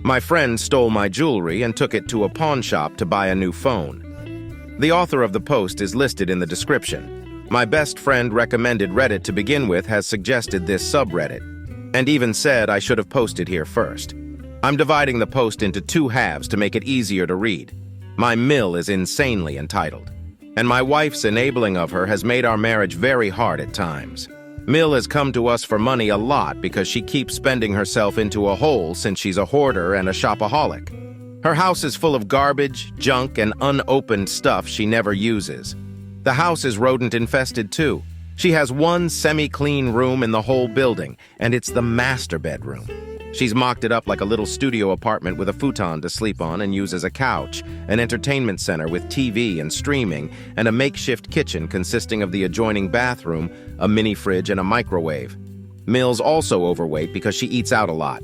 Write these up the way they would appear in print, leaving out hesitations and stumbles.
My friend stole my jewelry and took it to a pawn shop to buy a new phone. The author of the post is listed in the description. My best friend recommended Reddit to begin with has suggested this subreddit, and even said I should have posted here first. I'm dividing the post into two halves to make it easier to read. My mill is insanely entitled, and my wife's enabling of her has made our marriage very hard at times. Mill has come to us for money a lot because she keeps spending herself into a hole since she's a hoarder and a shopaholic. Her house is full of garbage, junk, and unopened stuff she never uses. The house is rodent-infested too. She has one semi-clean room in the whole building, and it's the master bedroom. She's mocked it up like a little studio apartment with a futon to sleep on and use as a couch, an entertainment center with TV and streaming, and a makeshift kitchen consisting of the adjoining bathroom, a mini fridge, and a microwave. Mill's also overweight because she eats out a lot.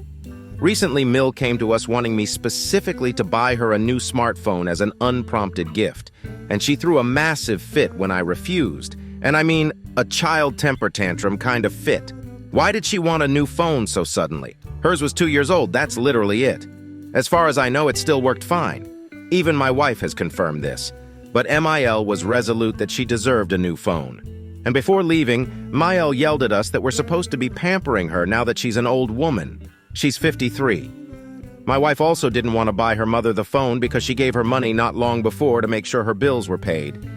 Recently, Mill came to us wanting me specifically to buy her a new smartphone as an unprompted gift, and she threw a massive fit when I refused, and I mean a child temper tantrum kind of fit. Why did she want a new phone so suddenly? Hers was 2 years old, that's literally it. As far as I know, it still worked fine. Even my wife has confirmed this. But MIL was resolute that she deserved a new phone. And before leaving, MIL yelled at us that we're supposed to be pampering her now that she's an old woman. She's 53. My wife also didn't want to buy her mother the phone because she gave her money not long before to make sure her bills were paid.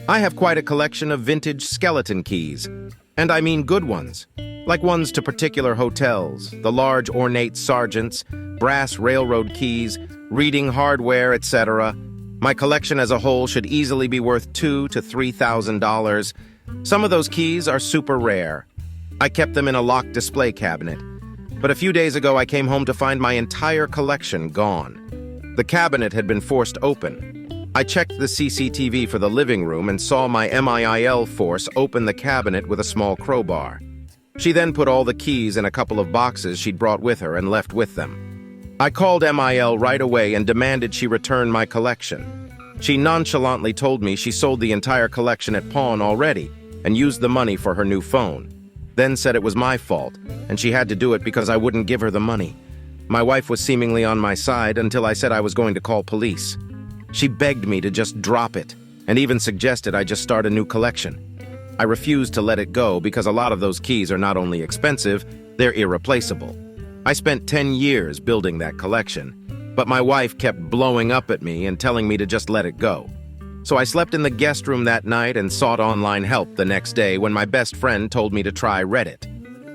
I have quite a collection of vintage skeleton keys. And I mean good ones. Like ones to particular hotels, the large ornate sergeants, brass railroad keys, reading hardware, etc. My collection as a whole should easily be worth $2,000 to $3,000. Some of those keys are super rare. I kept them in a locked display cabinet. But a few days ago I came home to find my entire collection gone. The cabinet had been forced open. I checked the CCTV for the living room and saw my MIL force open the cabinet with a small crowbar. She then put all the keys in a couple of boxes she'd brought with her and left with them. I called MIL right away and demanded she return my collection. She nonchalantly told me she sold the entire collection at pawn already and used the money for her new phone. Then said it was my fault, and she had to do it because I wouldn't give her the money. My wife was seemingly on my side until I said I was going to call police. She begged me to just drop it, and even suggested I just start a new collection. I refused to let it go because a lot of those keys are not only expensive, they're irreplaceable. I spent 10 years building that collection, but my wife kept blowing up at me and telling me to just let it go. So I slept in the guest room that night and sought online help the next day when my best friend told me to try Reddit.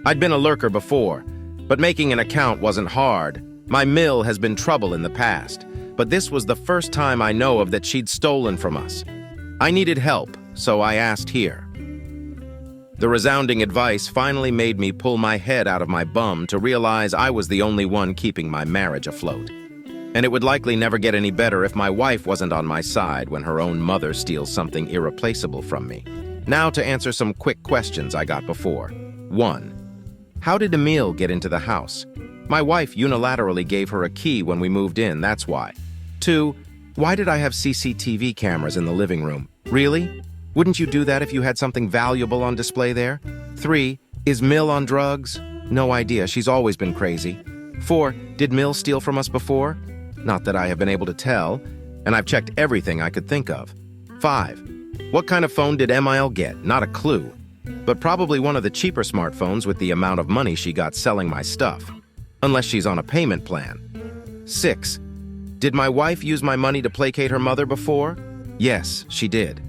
I'd been a lurker before, but making an account wasn't hard. My mill has been trouble in the past, but this was the first time I know of that she'd stolen from us. I needed help, so I asked here. The resounding advice finally made me pull my head out of my bum to realize I was the only one keeping my marriage afloat. And it would likely never get any better if my wife wasn't on my side when her own mother steals something irreplaceable from me. Now to answer some quick questions I got before. 1. How did Emil get into the house? My wife unilaterally gave her a key when we moved in, that's why. 2. Why did I have CCTV cameras in the living room? Really? Wouldn't you do that if you had something valuable on display there? 3. Is Mill on drugs? No idea, she's always been crazy. 4. Did Mill steal from us before? Not that I have been able to tell, and I've checked everything I could think of. 5. What kind of phone did MIL get? Not a clue. But probably one of the cheaper smartphones with the amount of money she got selling my stuff. Unless she's on a payment plan. 6. Did my wife use my money to placate her mother before? Yes, she did.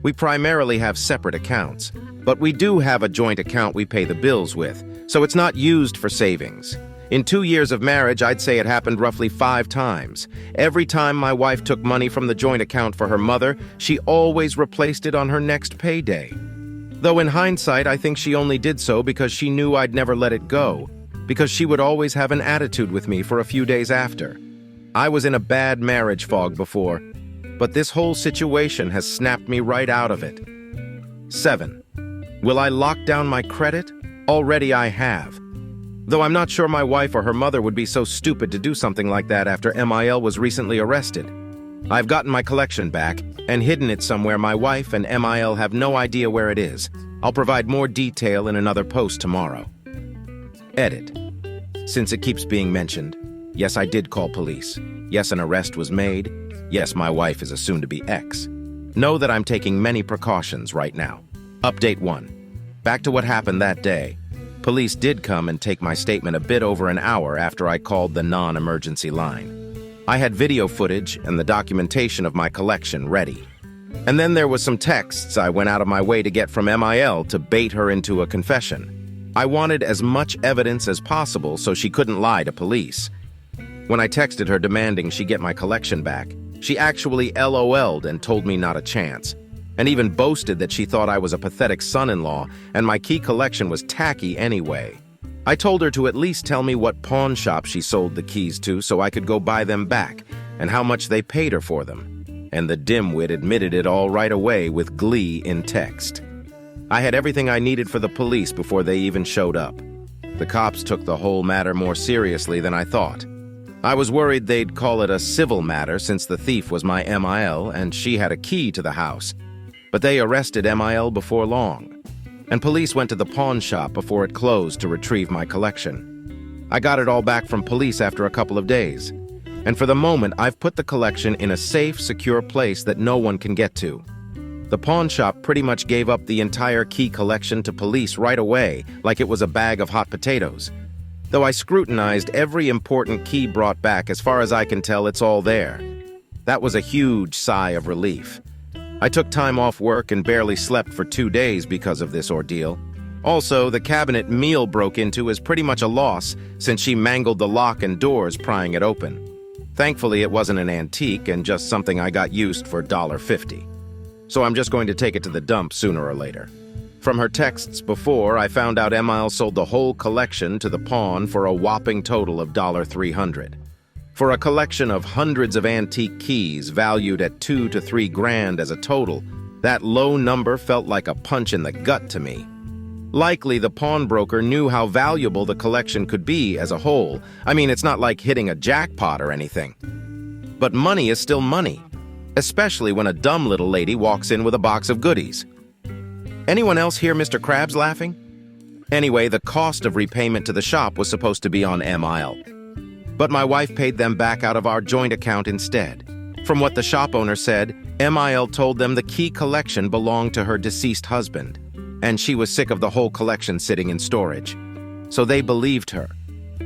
We primarily have separate accounts, but we do have a joint account we pay the bills with, so it's not used for savings. In 2 years of marriage, I'd say it happened roughly 5 times. Every time my wife took money from the joint account for her mother, she always replaced it on her next payday. Though in hindsight, I think she only did so because she knew I'd never let it go, because she would always have an attitude with me for a few days after. I was in a bad marriage fog before, but this whole situation has snapped me right out of it. 7. Will I lock down my credit? Already I have. Though I'm not sure my wife or her mother would be so stupid to do something like that after MIL was recently arrested. I've gotten my collection back and hidden it somewhere my wife and MIL have no idea where it is. I'll provide more detail in another post tomorrow. Edit. Since it keeps being mentioned, Yes, I did call police. Yes, an arrest was made. Yes, my wife is a soon-to-be ex. Know that I'm taking many precautions right now. Update 1. Back to what happened that day. Police did come and take my statement a bit over an hour after I called the non-emergency line. I had video footage and the documentation of my collection ready. And then there was some texts I went out of my way to get from MIL to bait her into a confession. I wanted as much evidence as possible so she couldn't lie to police. When I texted her demanding she get my collection back, she actually LOL'd and told me not a chance, and even boasted that she thought I was a pathetic son-in-law and my key collection was tacky anyway. I told her to at least tell me what pawn shop she sold the keys to so I could go buy them back, and how much they paid her for them. And the dimwit admitted it all right away with glee in text. I had everything I needed for the police before they even showed up. The cops took the whole matter more seriously than I thought. I was worried they'd call it a civil matter since the thief was my MIL and she had a key to the house. But they arrested MIL before long. And police went to the pawn shop before it closed to retrieve my collection. I got it all back from police after a couple of days. And for the moment, I've put the collection in a safe, secure place that no one can get to. The pawn shop pretty much gave up the entire key collection to police right away, like it was a bag of hot potatoes. Though I scrutinized every important key brought back, as far as I can tell, it's all there. That was a huge sigh of relief. I took time off work and barely slept for 2 days because of this ordeal. Also, the cabinet Meal broke into is pretty much a loss since she mangled the lock and doors prying it open. Thankfully, it wasn't an antique and just something I got used for $1.50. So I'm just going to take it to the dump sooner or later. From her texts before, I found out MIL sold the whole collection to the pawn for a whopping total of $300. For a collection of hundreds of antique keys valued at $2 to $3 grand as a total, that low number felt like a punch in the gut to me. Likely the pawnbroker knew how valuable the collection could be as a whole. I mean, it's not like hitting a jackpot or anything. But money is still money, especially when a dumb little lady walks in with a box of goodies. Anyone else hear Mr. Krabs laughing? Anyway, the cost of repayment to the shop was supposed to be on MIL. But my wife paid them back out of our joint account instead. From what the shop owner said, MIL told them the key collection belonged to her deceased husband, and she was sick of the whole collection sitting in storage. So they believed her.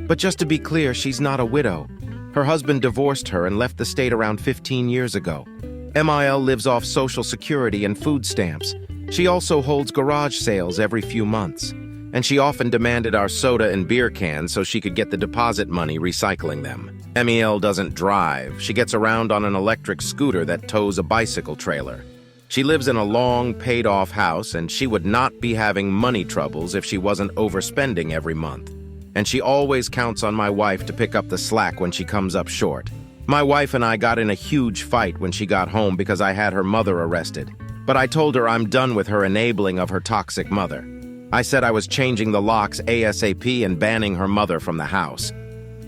But just to be clear, she's not a widow. Her husband divorced her and left the state around 15 years ago. MIL lives off Social Security and food stamps. She also holds garage sales every few months. And she often demanded our soda and beer cans so she could get the deposit money recycling them. MIL doesn't drive. She gets around on an electric scooter that tows a bicycle trailer. She lives in a long, paid-off house, and she would not be having money troubles if she wasn't overspending every month. And she always counts on my wife to pick up the slack when she comes up short. My wife and I got in a huge fight when she got home because I had her mother arrested. But I told her I'm done with her enabling of her toxic mother. I said I was changing the locks ASAP and banning her mother from the house.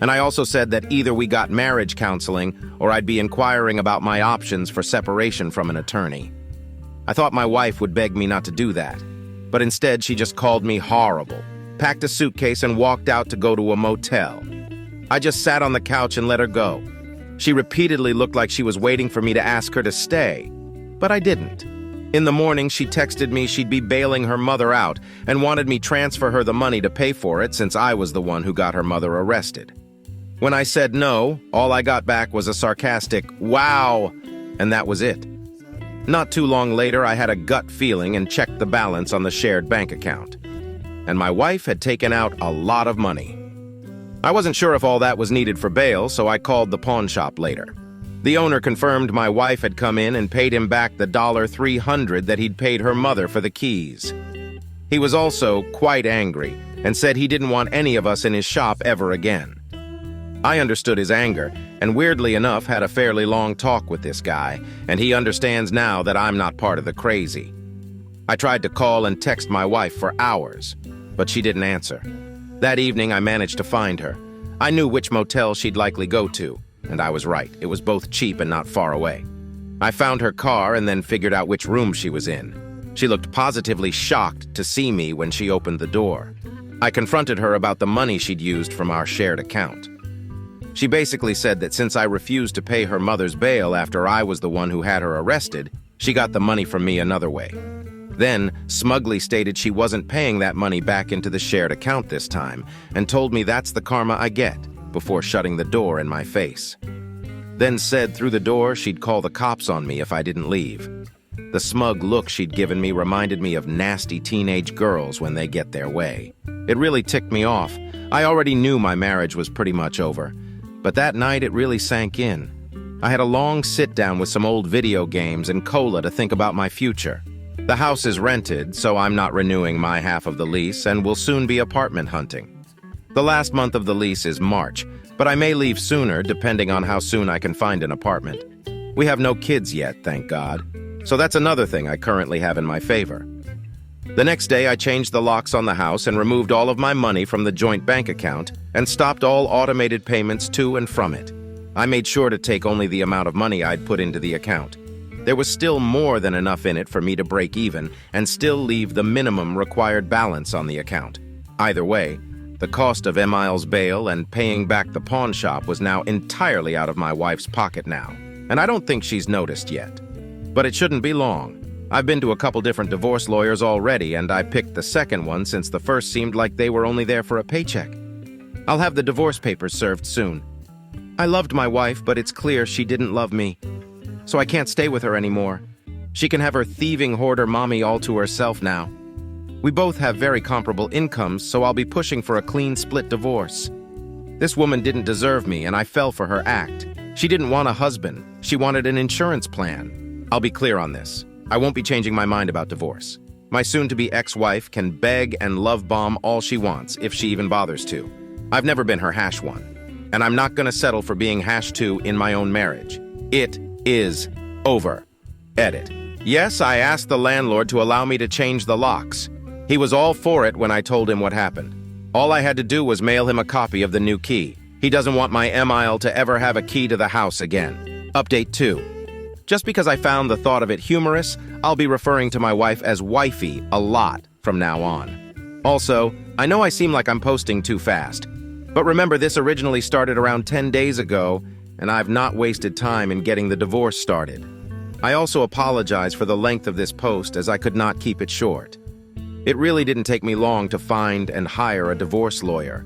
And I also said that either we got marriage counseling or I'd be inquiring about my options for separation from an attorney. I thought my wife would beg me not to do that, but instead she just called me horrible, packed a suitcase and walked out to go to a motel. I just sat on the couch and let her go. She repeatedly looked like she was waiting for me to ask her to stay, but I didn't. In the morning, she texted me she'd be bailing her mother out and wanted me transfer her the money to pay for it since I was the one who got her mother arrested. When I said no, all I got back was a sarcastic, "Wow," and that was it. Not too long later, I had a gut feeling and checked the balance on the shared bank account. And my wife had taken out a lot of money. I wasn't sure if all that was needed for bail, so I called the pawn shop later. The owner confirmed my wife had come in and paid him back the $300 that he'd paid her mother for the keys. He was also quite angry and said he didn't want any of us in his shop ever again. I understood his anger and weirdly enough had a fairly long talk with this guy, and he understands now that I'm not part of the crazy. I tried to call and text my wife for hours, but she didn't answer. That evening I managed to find her. I knew which motel she'd likely go to. And I was right. It was both cheap and not far away. I found her car and then figured out which room she was in. She looked positively shocked to see me when she opened the door. I confronted her about the money she'd used from our shared account. She basically said that since I refused to pay her mother's bail after I was the one who had her arrested, she got the money from me another way. Then, smugly stated she wasn't paying that money back into the shared account this time, and told me that's the karma I get, before shutting the door in my face. Then said through the door she'd call the cops on me if I didn't leave. The smug look she'd given me reminded me of nasty teenage girls when they get their way. It really ticked me off. I already knew my marriage was pretty much over, but that night it really sank in. I had a long sit-down with some old video games and cola to think about my future. The house is rented, so I'm not renewing my half of the lease and will soon be apartment hunting. The last month of the lease is March, but I may leave sooner depending on how soon I can find an apartment. We have no kids yet, thank God, so that's another thing I currently have in my favor. The next day I changed the locks on the house and removed all of my money from the joint bank account and stopped all automated payments to and from it. I made sure to take only the amount of money I'd put into the account. There was still more than enough in it for me to break even and still leave the minimum required balance on the account. Either way, the cost of Emile's bail and paying back the pawn shop was now entirely out of my wife's pocket now, and I don't think she's noticed yet. But it shouldn't be long. I've been to a couple different divorce lawyers already, and I picked the second one since the first seemed like they were only there for a paycheck. I'll have the divorce papers served soon. I loved my wife, but it's clear she didn't love me. So I can't stay with her anymore. She can have her thieving hoarder mommy all to herself now. We both have very comparable incomes, so I'll be pushing for a clean split divorce. This woman didn't deserve me, and I fell for her act. She didn't want a husband. She wanted an insurance plan. I'll be clear on this. I won't be changing my mind about divorce. My soon-to-be ex-wife can beg and love bomb all she wants, if she even bothers to. I've never been her hash one, and I'm not going to settle for being hash two in my own marriage. It is over. Edit. Yes, I asked the landlord to allow me to change the locks. He was all for it when I told him what happened. All I had to do was mail him a copy of the new key. He doesn't want my Emile to ever have a key to the house again. Update 2. Just because I found the thought of it humorous, I'll be referring to my wife as wifey a lot from now on. Also, I know I seem like I'm posting too fast, but remember this originally started around 10 days ago, and I've not wasted time in getting the divorce started. I also apologize for the length of this post as I could not keep it short. It really didn't take me long to find and hire a divorce lawyer.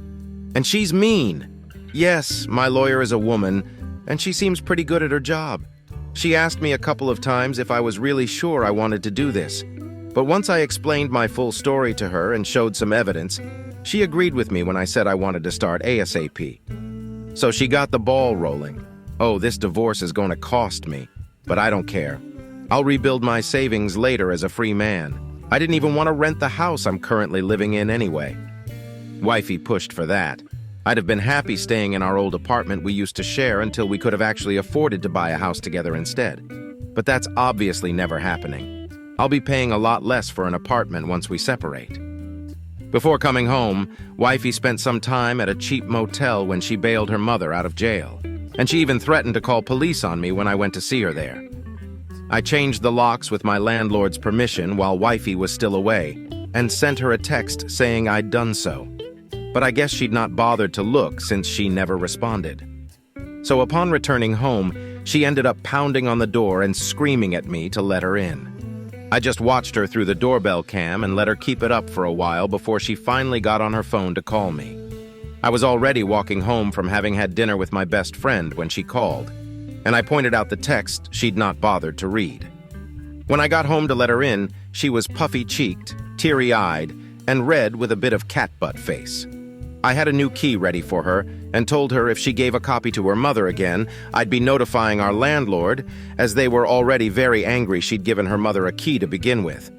And she's mean. Yes, my lawyer is a woman, and she seems pretty good at her job. She asked me a couple of times if I was really sure I wanted to do this, but once I explained my full story to her and showed some evidence, she agreed with me when I said I wanted to start ASAP. So she got the ball rolling. Oh, this divorce is going to cost me, but I don't care. I'll rebuild my savings later as a free man. I didn't even want to rent the house I'm currently living in anyway. Wifey pushed for that. I'd have been happy staying in our old apartment we used to share until we could have actually afforded to buy a house together instead. But that's obviously never happening. I'll be paying a lot less for an apartment once we separate. Before coming home, Wifey spent some time at a cheap motel when she bailed her mother out of jail. And she even threatened to call police on me when I went to see her there. I changed the locks with my landlord's permission while Wifey was still away, and sent her a text saying I'd done so. But I guess she'd not bothered to look since she never responded. So upon returning home, she ended up pounding on the door and screaming at me to let her in. I just watched her through the doorbell cam and let her keep it up for a while before she finally got on her phone to call me. I was already walking home from having had dinner with my best friend when she called, and I pointed out the text she'd not bothered to read. When I got home to let her in, she was puffy-cheeked, teary-eyed, and red with a bit of cat-butt face. I had a new key ready for her and told her if she gave a copy to her mother again, I'd be notifying our landlord, as they were already very angry she'd given her mother a key to begin with.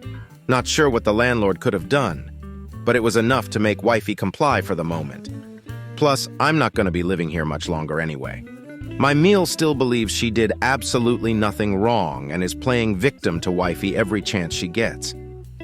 Not sure what the landlord could have done, but it was enough to make Wifey comply for the moment. Plus, I'm not going to be living here much longer anyway. My meal still believes she did absolutely nothing wrong and is playing victim to Wifey every chance she gets.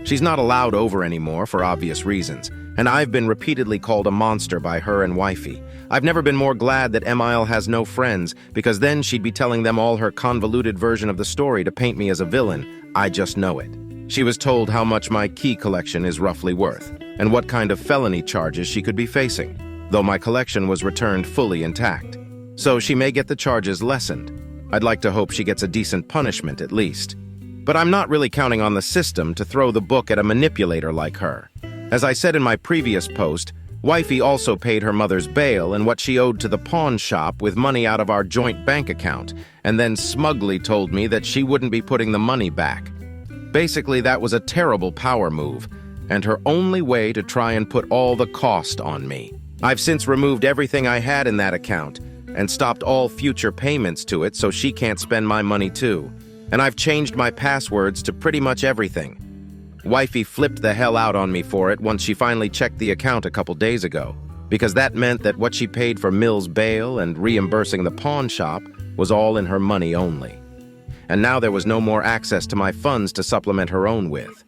She's not allowed over anymore for obvious reasons, and I've been repeatedly called a monster by her and Wifey. I've never been more glad that Emile has no friends, because then she'd be telling them all her convoluted version of the story to paint me as a villain. I just know it. She was told how much my key collection is roughly worth, and what kind of felony charges she could be facing, though my collection was returned fully intact. so she may get the charges lessened. I'd like to hope she gets a decent punishment at least. But I'm not really counting on the system to throw the book at a manipulator like her. As I said in my previous post, Wifey also paid her mother's bail and what she owed to the pawn shop with money out of our joint bank account, and then smugly told me that she wouldn't be putting the money back. Basically, that was a terrible power move, and her only way to try and put all the cost on me. I've since removed everything I had in that account and stopped all future payments to it so she can't spend my money too. And I've changed my passwords to pretty much everything. Wifey flipped the hell out on me for it once she finally checked the account a couple days ago, because that meant that what she paid for Mill's bail and reimbursing the pawn shop was all in her money only. And now there was no more access to my funds to supplement her own with.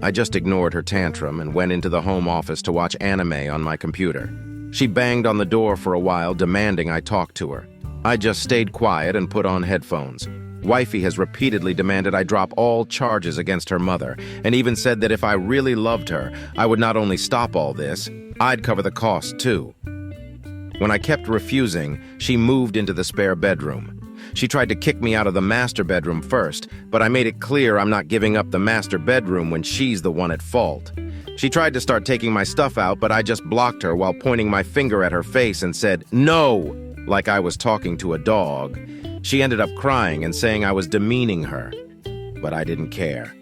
I just ignored her tantrum and went into the home office to watch anime on my computer. She banged on the door for a while, demanding I talk to her. I just stayed quiet and put on headphones. Wifey has repeatedly demanded I drop all charges against her mother, and even said that if I really loved her, I would not only stop all this, I'd cover the cost too. When I kept refusing, she moved into the spare bedroom. She tried to kick me out of the master bedroom first, but I made it clear I'm not giving up the master bedroom when she's the one at fault. She tried to start taking my stuff out, but I just blocked her while pointing my finger at her face and said, "No," like I was talking to a dog. She ended up crying and saying I was demeaning her, but I didn't care.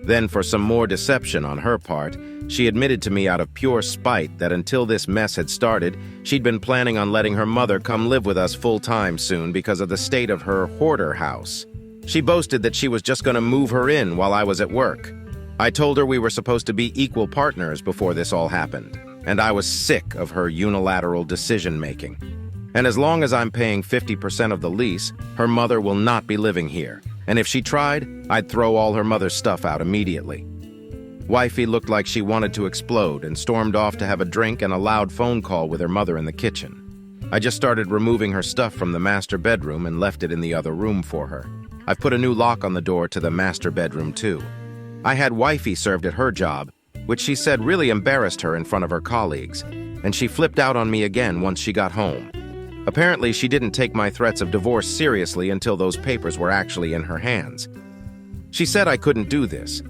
Then, for some more deception on her part, she admitted to me out of pure spite that until this mess had started, she'd been planning on letting her mother come live with us full-time soon because of the state of her hoarder house. She boasted that she was just going to move her in while I was at work. I told her we were supposed to be equal partners before this all happened, and I was sick of her unilateral decision-making. And as long as I'm paying 50% of the lease, her mother will not be living here. And if she tried, I'd throw all her mother's stuff out immediately. Wifey looked like she wanted to explode and stormed off to have a drink and a loud phone call with her mother in the kitchen. I just started removing her stuff from the master bedroom and left it in the other room for her. I've put a new lock on the door to the master bedroom too. I had Wifey served at her job, which she said really embarrassed her in front of her colleagues, and she flipped out on me again once she got home. Apparently, she didn't take my threats of divorce seriously until those papers were actually in her hands. She said I couldn't do this,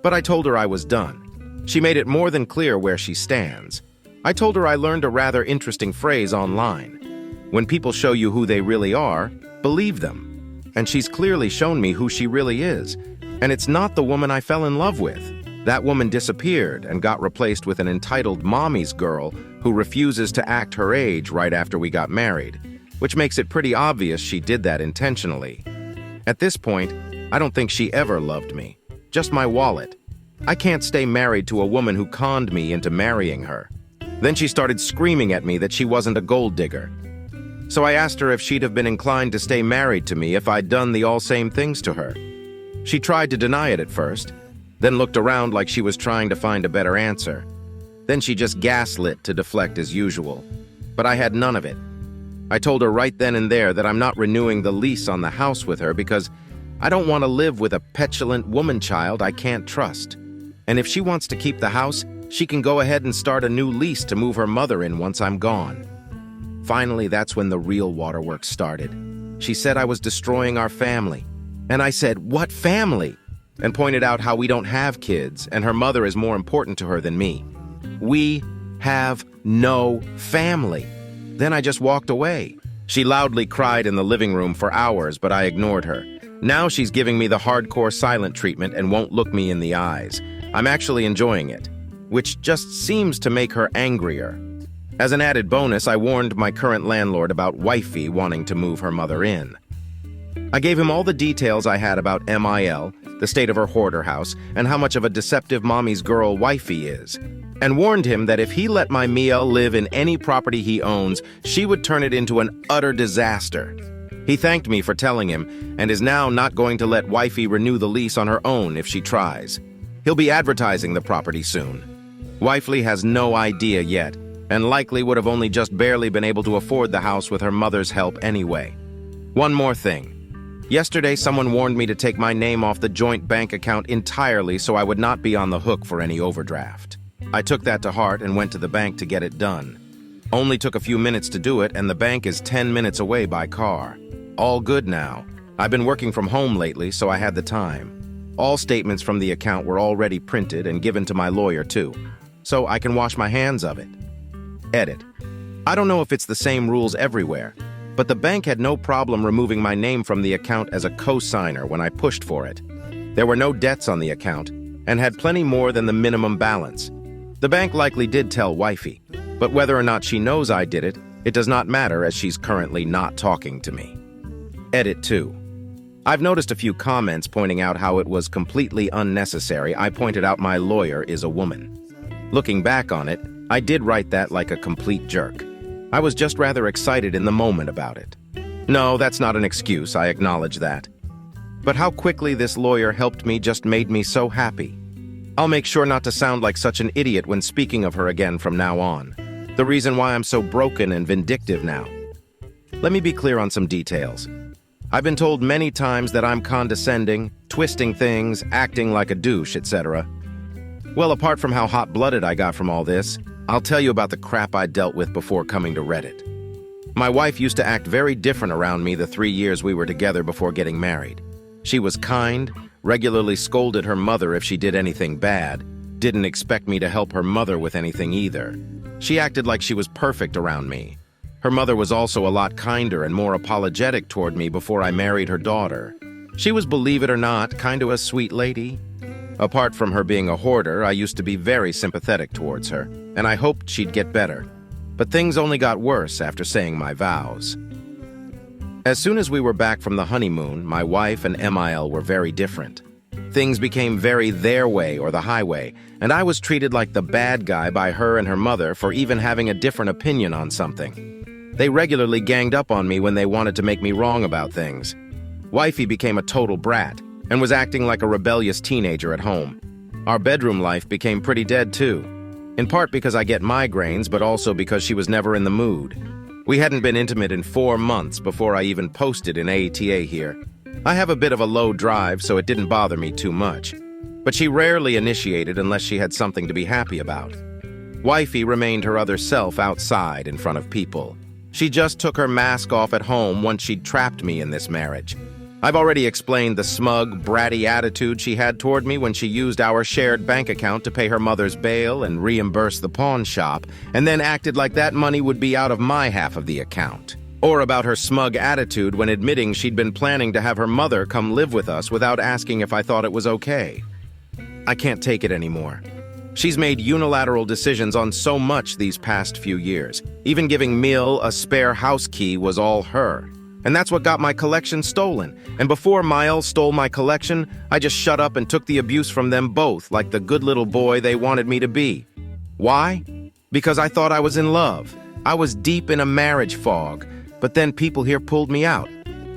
but I told her I was done. She made it more than clear where she stands. I told her I learned a rather interesting phrase online. When people show you who they really are, believe them. And she's clearly shown me who she really is. And it's not the woman I fell in love with. That woman disappeared and got replaced with an entitled mommy's girl who refuses to act her age right after we got married, which makes it pretty obvious she did that intentionally. At this point, I don't think she ever loved me, just my wallet. I can't stay married to a woman who conned me into marrying her. Then she started screaming at me that she wasn't a gold digger. So I asked her if she'd have been inclined to stay married to me if I'd done the all same things to her. She tried to deny it at first, then looked around like she was trying to find a better answer. Then she just gaslit to deflect as usual. But I had none of it. I told her right then and there that I'm not renewing the lease on the house with her because I don't want to live with a petulant woman-child I can't trust. And if she wants to keep the house, she can go ahead and start a new lease to move her mother in once I'm gone. Finally, that's when the real waterworks started. She said I was destroying our family. And I said, "What family?" and pointed out how we don't have kids and her mother is more important to her than me. We have no family. Then I just walked away. She loudly cried in the living room for hours, but I ignored her. Now she's giving me the hardcore silent treatment and won't look me in the eyes. I'm actually enjoying it, which just seems to make her angrier. As an added bonus, I warned my current landlord about Wifey wanting to move her mother in. I gave him all the details I had about MIL, the state of her hoarder house, and how much of a deceptive mommy's girl Wifey is, and warned him that if he let my Mia live in any property he owns, she would turn it into an utter disaster. He thanked me for telling him, and is now not going to let Wifey renew the lease on her own if she tries. He'll be advertising the property soon. Wifey has no idea yet, and likely would have only just barely been able to afford the house with her mother's help anyway. One more thing. Yesterday, someone warned me to take my name off the joint bank account entirely so I would not be on the hook for any overdraft. I took that to heart and went to the bank to get it done. Only took a few minutes to do it, and the bank is 10 minutes away by car. All good now. I've been working from home lately, so I had the time. All statements from the account were already printed and given to my lawyer too, so I can wash my hands of it. Edit. I don't know if it's the same rules everywhere, but the bank had no problem removing my name from the account as a co-signer when I pushed for it. There were no debts on the account, and had plenty more than the minimum balance. The bank likely did tell wifey, but whether or not she knows I did it, it does not matter as she's currently not talking to me. Edit 2. I've noticed a few comments pointing out how it was completely unnecessary. I pointed out my lawyer is a woman. Looking back on it, I did write that like a complete jerk. I was just rather excited in the moment about it. No, that's not an excuse, I acknowledge that. But how quickly this lawyer helped me just made me so happy. I'll make sure not to sound like such an idiot when speaking of her again from now on. The reason why I'm so broken and vindictive now. Let me be clear on some details. I've been told many times that I'm condescending, twisting things, acting like a douche, etc. Well, apart from how hot-blooded I got from all this, I'll tell you about the crap I dealt with before coming to Reddit. My wife used to act very different around me the 3 years we were together before getting married. She was kind, regularly scolded her mother if she did anything bad, didn't expect me to help her mother with anything either. She acted like she was perfect around me. Her mother was also a lot kinder and more apologetic toward me before I married her daughter. She was, believe it or not, kind of a sweet lady. Apart from her being a hoarder, I used to be very sympathetic towards her, and I hoped she'd get better. But things only got worse after saying my vows. As soon as we were back from the honeymoon, my wife and MIL were very different. Things became very their way or the highway, and I was treated like the bad guy by her and her mother for even having a different opinion on something. They regularly ganged up on me when they wanted to make me wrong about things. Wifey became a total brat and was acting like a rebellious teenager at home. Our bedroom life became pretty dead too, in part because I get migraines, but also because she was never in the mood. We hadn't been intimate in 4 months before I even posted in ATA here. I have a bit of a low drive, so it didn't bother me too much. But she rarely initiated unless she had something to be happy about. Wifey remained her other self outside in front of people. She just took her mask off at home once she'd trapped me in this marriage. I've already explained the smug, bratty attitude she had toward me when she used our shared bank account to pay her mother's bail and reimburse the pawn shop, and then acted like that money would be out of my half of the account. Or about her smug attitude when admitting she'd been planning to have her mother come live with us without asking if I thought it was okay. I can't take it anymore. She's made unilateral decisions on so much these past few years. Even giving Mil a spare house key was all her. And that's what got my collection stolen. And before Mile stole my collection, I just shut up and took the abuse from them both like the good little boy they wanted me to be. Why? Because I thought I was in love. I was deep in a marriage fog, but then people here pulled me out.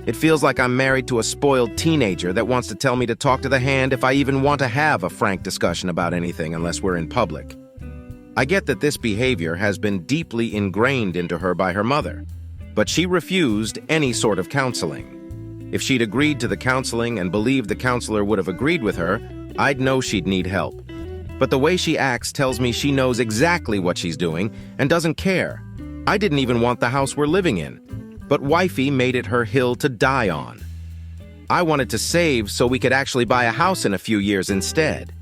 It feels like I'm married to a spoiled teenager that wants to tell me to talk to the hand if I even want to have a frank discussion about anything unless we're in public. I get that this behavior has been deeply ingrained into her by her mother, but she refused any sort of counseling. If she'd agreed to the counseling and believed the counselor would have agreed with her, I'd know she'd need help. But the way she acts tells me she knows exactly what she's doing and doesn't care. I didn't even want the house we're living in, but wifey made it her hill to die on. I wanted to save so we could actually buy a house in a few years instead.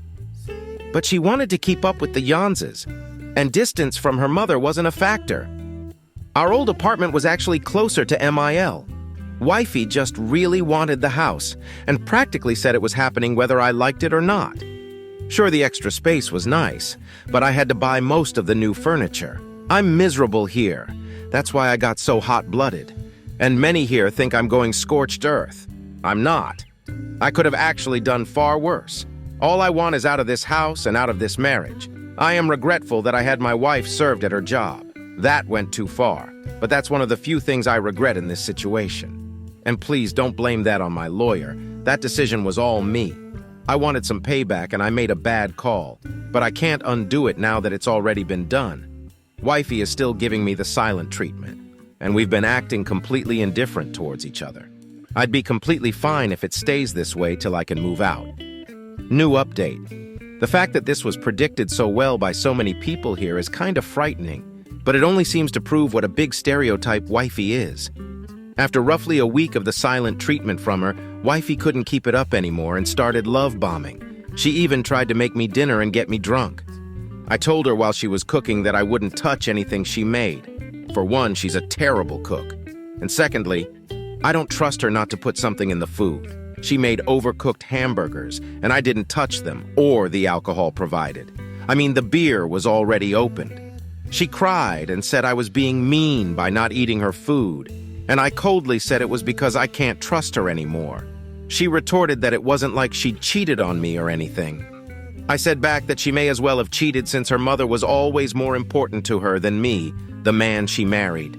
But she wanted to keep up with the Janses, and distance from her mother wasn't a factor. Our old apartment was actually closer to MIL. Wifey just really wanted the house, and practically said it was happening whether I liked it or not. Sure, the extra space was nice, but I had to buy most of the new furniture. I'm miserable here. That's why I got so hot-blooded. And many here think I'm going scorched earth. I'm not. I could have actually done far worse. All I want is out of this house and out of this marriage. I am regretful that I had my wife served at her job. That went too far, but that's one of the few things I regret in this situation. And please don't blame that on my lawyer. That decision was all me. I wanted some payback and I made a bad call, but I can't undo it now that it's already been done. Wifey is still giving me the silent treatment, and we've been acting completely indifferent towards each other. I'd be completely fine if it stays this way till I can move out. New update. The fact that this was predicted so well by so many people here is kind of frightening. but it only seems to prove what a big stereotype wifey is. After roughly a week of the silent treatment from her, wifey couldn't keep it up anymore and started love bombing. She even tried to make me dinner and get me drunk. I told her while she was cooking that I wouldn't touch anything she made. For one, she's a terrible cook. And secondly, I don't trust her not to put something in the food. She made overcooked hamburgers, and I didn't touch them or the alcohol provided. I mean, the beer was already opened. She cried and said I was being mean by not eating her food, and I coldly said it was because I can't trust her anymore. She retorted that it wasn't like she'd cheated on me or anything. I said back that she may as well have cheated since her mother was always more important to her than me, the man she married.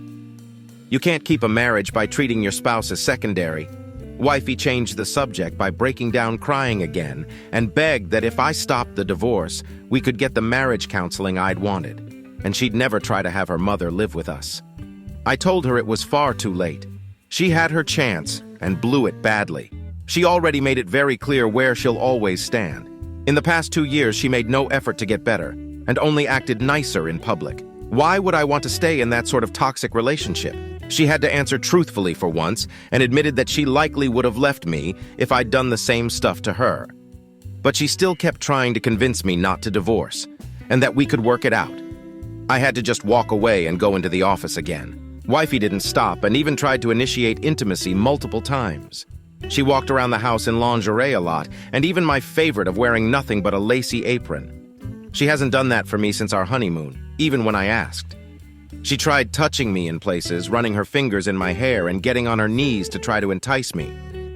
You can't keep a marriage by treating your spouse as secondary. Wifey changed the subject by breaking down crying again and begged that if I stopped the divorce, we could get the marriage counseling I'd wanted, and she'd never try to have her mother live with us. I told her it was far too late. She had her chance and blew it badly. She already made it very clear where she'll always stand. In the past 2 years, she made no effort to get better and only acted nicer in public. Why would I want to stay in that sort of toxic relationship? She had to answer truthfully for once and admitted that she likely would have left me if I'd done the same stuff to her. But she still kept trying to convince me not to divorce and that we could work it out. I had to just walk away and go into the office again. Wifey didn't stop and even tried to initiate intimacy multiple times. She walked around the house in lingerie a lot, and even my favorite of wearing nothing but a lacy apron. She hasn't done that for me since our honeymoon, even when I asked. She tried touching me in places, running her fingers in my hair and getting on her knees to try to entice me.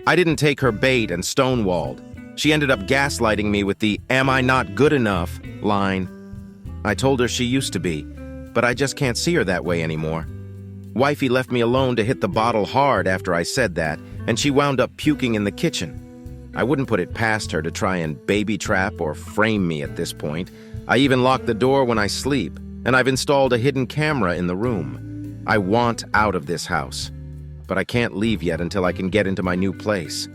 I didn't take her bait and stonewalled. She ended up gaslighting me with the "am I not good enough" line. I told her she used to be, but I just can't see her that way anymore. Wifey left me alone to hit the bottle hard after I said that, and she wound up puking in the kitchen. I wouldn't put it past her to try and baby trap or frame me at this point. I even lock the door when I sleep, and I've installed a hidden camera in the room. I want out of this house, but I can't leave yet until I can get into my new place.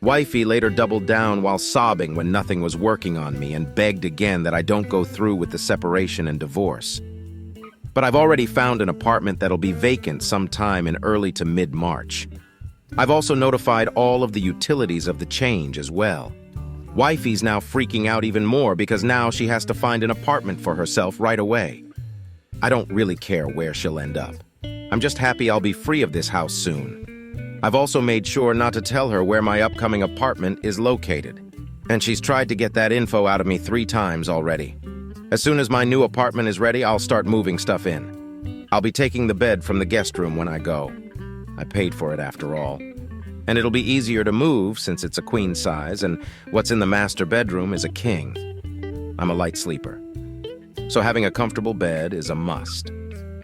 Wifey later doubled down while sobbing when nothing was working on me and begged again that I don't go through with the separation and divorce. But I've already found an apartment that'll be vacant sometime in early to mid-March. I've also notified all of the utilities of the change as well. Wifey's now freaking out even more because now she has to find an apartment for herself right away. I don't really care where she'll end up. I'm just happy I'll be free of this house soon. I've also made sure not to tell her where my upcoming apartment is located, and she's tried to get that info out of me 3 times already. As soon as my new apartment is ready, I'll start moving stuff in. I'll be taking the bed from the guest room when I go. I paid for it after all. And it'll be easier to move since it's a queen size and what's in the master bedroom is a king. I'm a light sleeper, so having a comfortable bed is a must.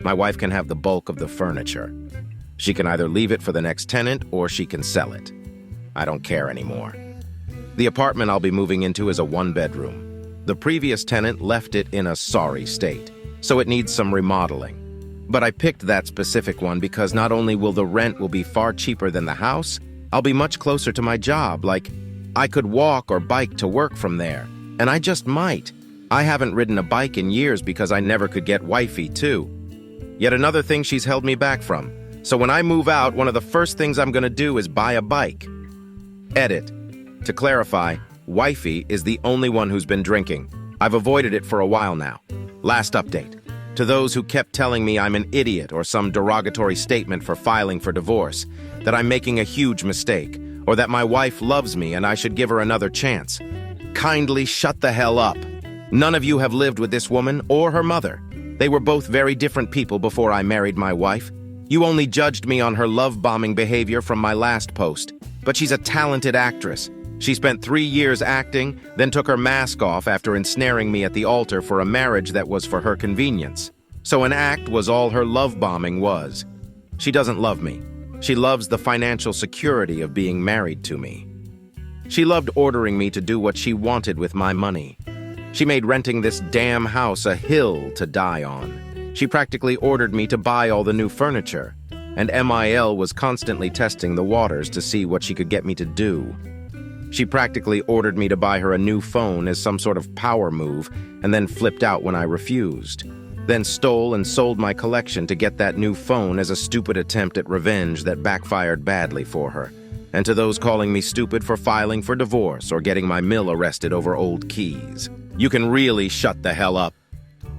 My wife can have the bulk of the furniture. She can either leave it for the next tenant or she can sell it. I don't care anymore. The apartment I'll be moving into is a 1-bedroom. The previous tenant left it in a sorry state, so it needs some remodeling. But I picked that specific one because not only will the rent be far cheaper than the house, I'll be much closer to my job, like I could walk or bike to work from there, and I just might. I haven't ridden a bike in years because I never could get wifey too. Yet another thing she's held me back from, so when I move out, one of the first things I'm gonna do is buy a bike. Edit. To clarify, wifey is the only one who's been drinking. I've avoided it for a while now. Last update. To those who kept telling me I'm an idiot or some derogatory statement for filing for divorce, that I'm making a huge mistake, or that my wife loves me and I should give her another chance. Kindly shut the hell up. None of you have lived with this woman or her mother. They were both very different people before I married my wife. You only judged me on her love-bombing behavior from my last post, but she's a talented actress. She spent 3 years acting, then took her mask off after ensnaring me at the altar for a marriage that was for her convenience. So an act was all her love-bombing was. She doesn't love me. She loves the financial security of being married to me. She loved ordering me to do what she wanted with my money. She made renting this damn house a hill to die on. She practically ordered me to buy all the new furniture, and MIL was constantly testing the waters to see what she could get me to do. She practically ordered me to buy her a new phone as some sort of power move, and then flipped out when I refused. then stole and sold my collection to get that new phone as a stupid attempt at revenge that backfired badly for her. And to those calling me stupid for filing for divorce or getting my mill arrested over old keys, you can really shut the hell up.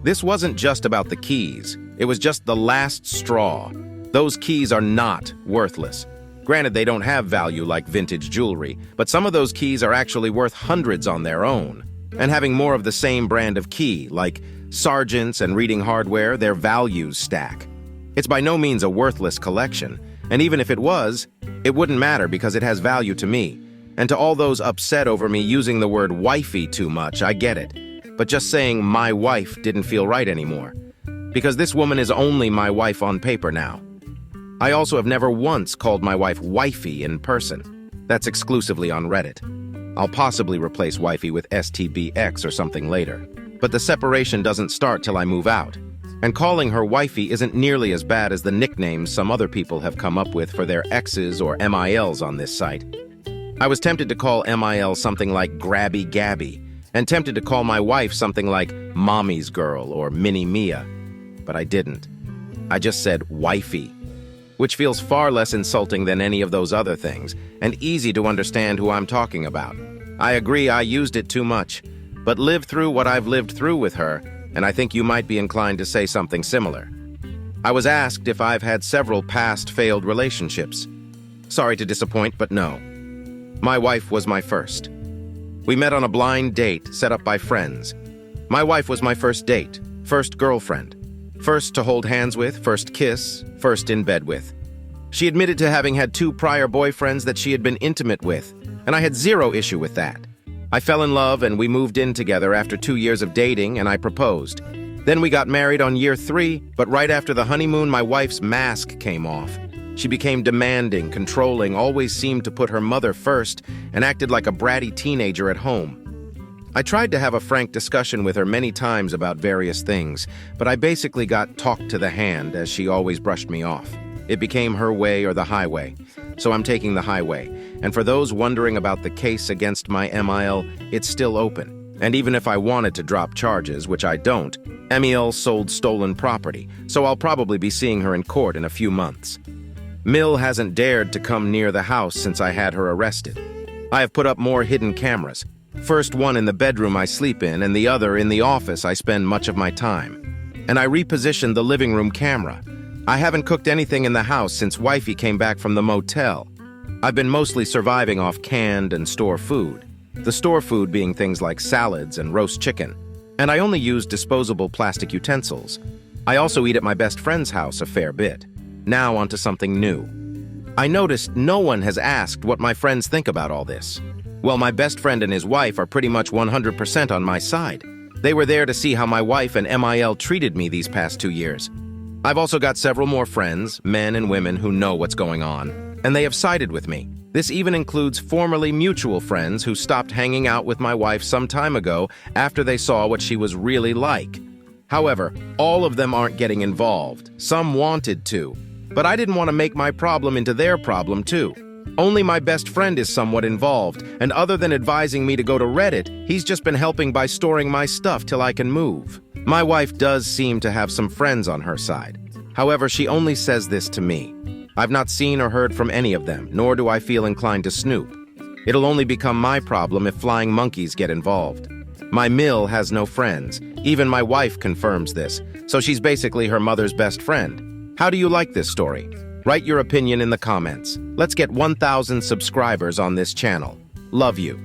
This wasn't just about the keys. It was just the last straw. Those keys are not worthless. Granted, they don't have value like vintage jewelry, but some of those keys are actually worth hundreds on their own. And having more of the same brand of key, like Sargent's and Reading Hardware, their values stack. It's by no means a worthless collection, and even if it was, it wouldn't matter because it has value to me. And to all those upset over me using the word wifey too much, I get it. But just saying my wife didn't feel right anymore. Because this woman is only my wife on paper now. I also have never once called my wife wifey in person. That's exclusively on Reddit. I'll possibly replace wifey with STBX or something later. But the separation doesn't start till I move out. And calling her wifey isn't nearly as bad as the nicknames some other people have come up with for their exes or MILs on this site. I was tempted to call MIL something like Grabby Gabby, and tempted to call my wife something like Mommy's Girl or Mini Mia. But I didn't. I just said wifey, which feels far less insulting than any of those other things, and easy to understand who I'm talking about. I agree I used it too much, but lived through what I've lived through with her, and I think you might be inclined to say something similar. I was asked if I've had several past failed relationships. Sorry to disappoint, but no. My wife was my first. We met on a blind date set up by friends. My wife was my first date, first girlfriend, first to hold hands with, first kiss, first in bed with. She admitted to having had 2 prior boyfriends that she had been intimate with, and I had zero issue with that. I fell in love and we moved in together after 2 years of dating, and I proposed. Then we got married on year 3, but right after the honeymoon, my wife's mask came off. She became demanding, controlling, always seemed to put her mother first, and acted like a bratty teenager at home. I tried to have a frank discussion with her many times about various things, but I basically got talked to the hand as she always brushed me off. It became her way or the highway, so I'm taking the highway. And for those wondering about the case against my MIL, it's still open. And even if I wanted to drop charges, which I don't, MIL sold stolen property, so I'll probably be seeing her in court in a few months. Mill hasn't dared to come near the house since I had her arrested. I have put up more hidden cameras. First one in the bedroom I sleep in, and the other in the office I spend much of my time. And I repositioned the living room camera. I haven't cooked anything in the house since wifey came back from the motel. I've been mostly surviving off canned and store food. The store food being things like salads and roast chicken. And I only use disposable plastic utensils. I also eat at my best friend's house a fair bit. Now onto something new. I noticed no one has asked what my friends think about all this. Well, my best friend and his wife are pretty much 100% on my side. They were there to see how my wife and MIL treated me these past 2 years. I've also got several more friends, men and women, who know what's going on, and they have sided with me. This even includes formerly mutual friends who stopped hanging out with my wife some time ago after they saw what she was really like. However, all of them aren't getting involved. Some wanted to, but I didn't want to make my problem into their problem too. Only my best friend is somewhat involved, and other than advising me to go to Reddit, he's just been helping by storing my stuff till I can move. My wife does seem to have some friends on her side. However, she only says this to me. I've not seen or heard from any of them, nor do I feel inclined to snoop. It'll only become my problem if flying monkeys get involved. My mill has no friends. Even my wife confirms this, so she's basically her mother's best friend. How do you like this story? Write your opinion in the comments. Let's get 1,000 subscribers on this channel. Love you.